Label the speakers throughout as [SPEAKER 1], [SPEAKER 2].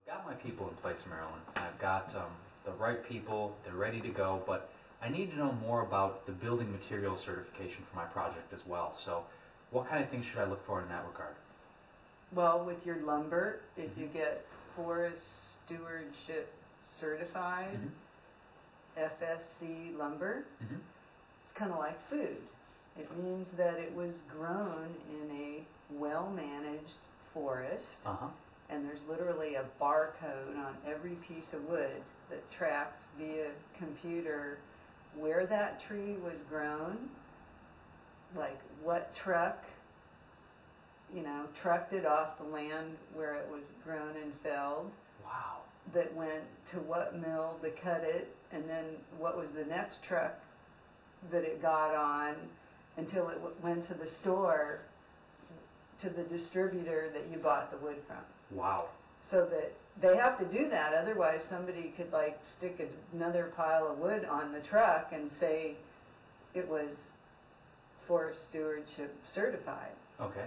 [SPEAKER 1] Got my people in place, Marilyn. I've got the right people, they're ready to go, but I need to know more about the building materials certification for my project as well. So what kind of things should I look for in that regard?
[SPEAKER 2] Well, with your lumber, if you get Forest Stewardship Certified, FSC lumber, it's kind of like food. It means that it was grown in a well-managed forest, and there's literally a barcode on every piece of wood that tracks via computer where that tree was grown, like what truck, trucked it off the land where it was grown and felled.
[SPEAKER 1] Wow.
[SPEAKER 2] That went to what mill to cut it, and then what was the next truck that it got on until it went to the store, to the distributor that you bought the wood from.
[SPEAKER 1] Wow.
[SPEAKER 2] So that they have to do that, otherwise somebody could like stick another pile of wood on the truck and say it was Forest Stewardship Certified.
[SPEAKER 1] Okay.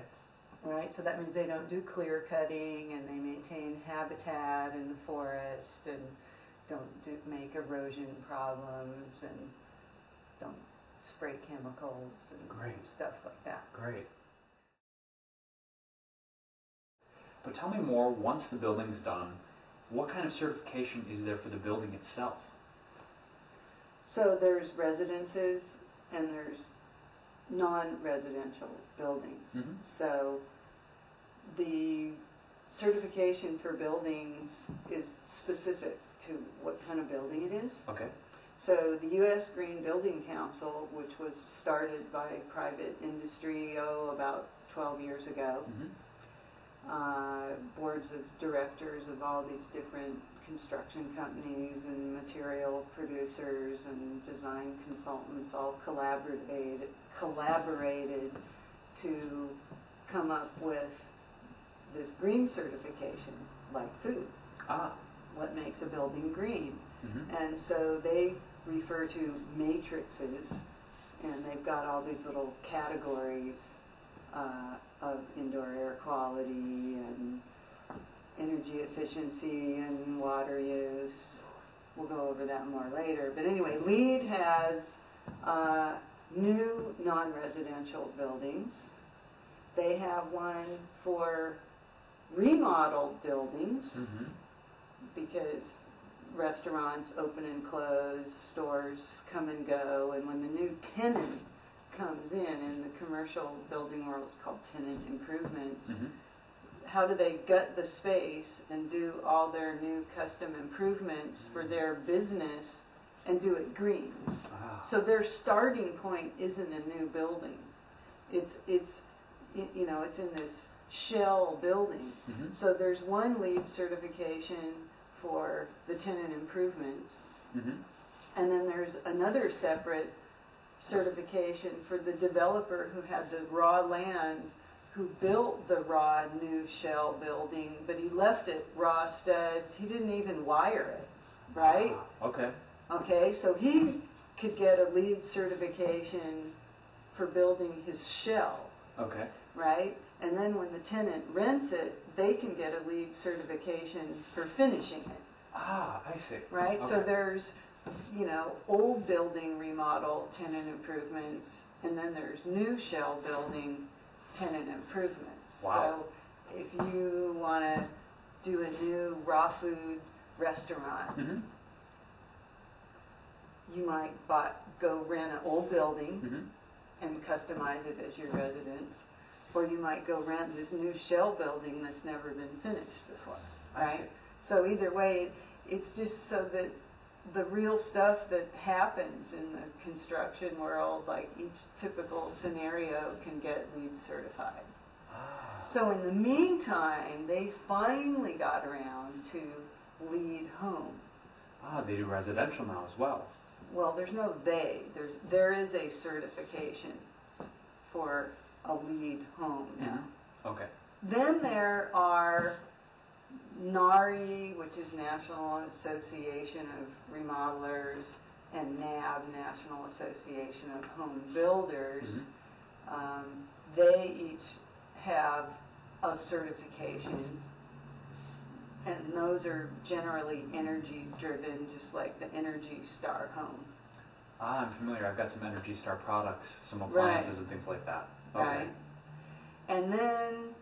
[SPEAKER 2] Right, so that means they don't do clear cutting, and they maintain habitat in the forest, and don't make erosion problems, and don't spray chemicals and stuff like that.
[SPEAKER 1] Great. But tell me more, once the building's done, what kind of certification is there for the building itself?
[SPEAKER 2] So there's residences and there's non-residential buildings. So the certification for buildings is specific to what kind of building it is.
[SPEAKER 1] Okay.
[SPEAKER 2] So the U.S. Green Building Council, which was started by private industry about 12 years ago, boards of directors of all these different construction companies and material producers and design consultants all collaborated to come up with this green certification, like food. What makes a building green? And so they refer to matrices, and they've got all these little categories of indoor air quality and energy efficiency and water use. We'll go over that more later. But anyway, LEED has new non-residential buildings. They have one for remodeled buildings because restaurants open and close, stores come and go, and when the new tenant comes in the commercial building world, it's called tenant improvements. How do they gut the space and do all their new custom improvements for their business and do it green? So their starting point isn't a new building. It's in this shell building. So there's one LEED certification for the tenant improvements, and then there's another separate certification for the developer who had the raw land, who built the raw new shell building, but he left it raw studs. He didn't even wire it, right? Okay, so he could get a LEED certification for building his shell. Right? And then when the tenant rents it, they can get a LEED certification for finishing it.
[SPEAKER 1] I see.
[SPEAKER 2] Right? So there's, old building remodel tenant improvements, and then there's new shell building tenant improvements.
[SPEAKER 1] Wow.
[SPEAKER 2] So if you want to do a new raw food restaurant, you might go rent an old building and customize it as your residence, or you might go rent this new shell building that's never been finished before. Right? So either way, it's just so that the real stuff that happens in the construction world, like each typical scenario, can get LEED certified. So in the meantime, they finally got around to LEED home.
[SPEAKER 1] They do residential now as well.
[SPEAKER 2] Well, there's no they. There is a certification for a LEED home now. Then there are NARI, which is National Association of Remodelers, and NAB, National Association of Home Builders. They each have a certification And those are generally energy driven, just like the Energy Star home.
[SPEAKER 1] Ah, I'm familiar. I've got some Energy Star products, some appliances and things like that. Okay.
[SPEAKER 2] Right. And then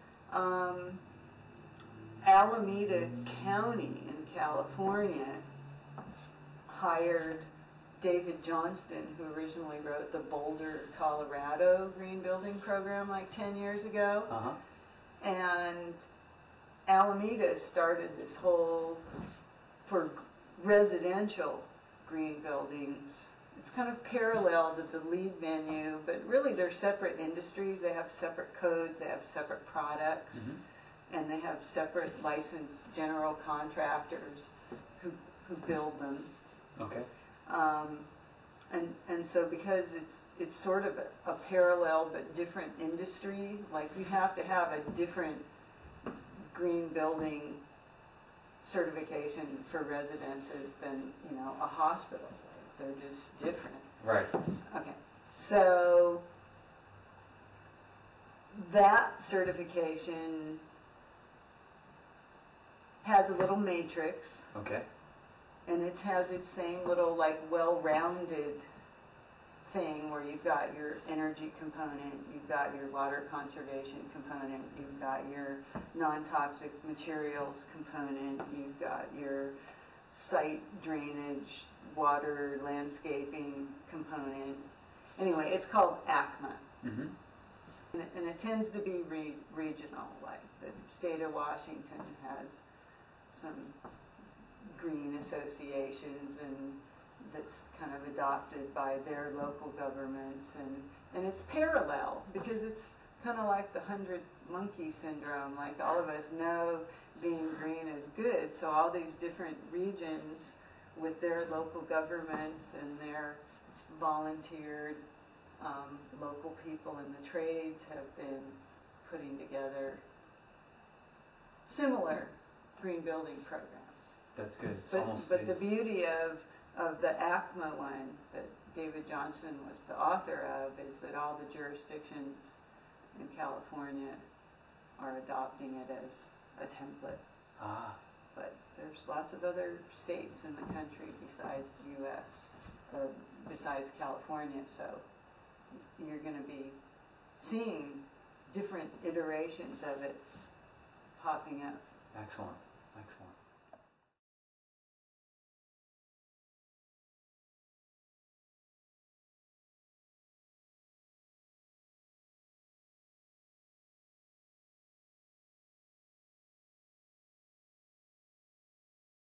[SPEAKER 2] Alameda County in California hired David Johnston, who originally wrote the Boulder, Colorado green building program like 10 years ago.
[SPEAKER 1] Uh-huh.
[SPEAKER 2] And Alameda started this whole, for residential green buildings, it's kind of parallel to the LEED venue, but really they're separate industries. They have separate codes, they have separate products, and they have separate licensed general contractors who build them.
[SPEAKER 1] Okay.
[SPEAKER 2] And so because it's sort of a parallel but different industry, like you have to have a different green building certification for residences than, you know, a hospital. They're just different.
[SPEAKER 1] Right.
[SPEAKER 2] Okay. So that certification has a little matrix.
[SPEAKER 1] Okay.
[SPEAKER 2] And it has its same little, like, well-rounded thing where you've got your energy component, you've got your water conservation component, you've got your non-toxic materials component, you've got your site drainage, water, landscaping component. Anyway, it's called ACMA. And it tends to be regional, like the state of Washington has some green associations, and that's kind of adopted by their local governments, and it's parallel because it's kind of like the 100 monkey syndrome. Like, all of us know being green is good, so all these different regions with their local governments and their volunteered local people in the trades have been putting together similar green building programs.
[SPEAKER 1] That's good. It's
[SPEAKER 2] But the beauty of the ACMA one that David Johnston was the author of is that all the jurisdictions in California are adopting it as a template.
[SPEAKER 1] Ah.
[SPEAKER 2] But there's lots of other states in the country besides U.S. or besides California, so you're going to be seeing different iterations of it popping up.
[SPEAKER 1] Excellent. Excellent.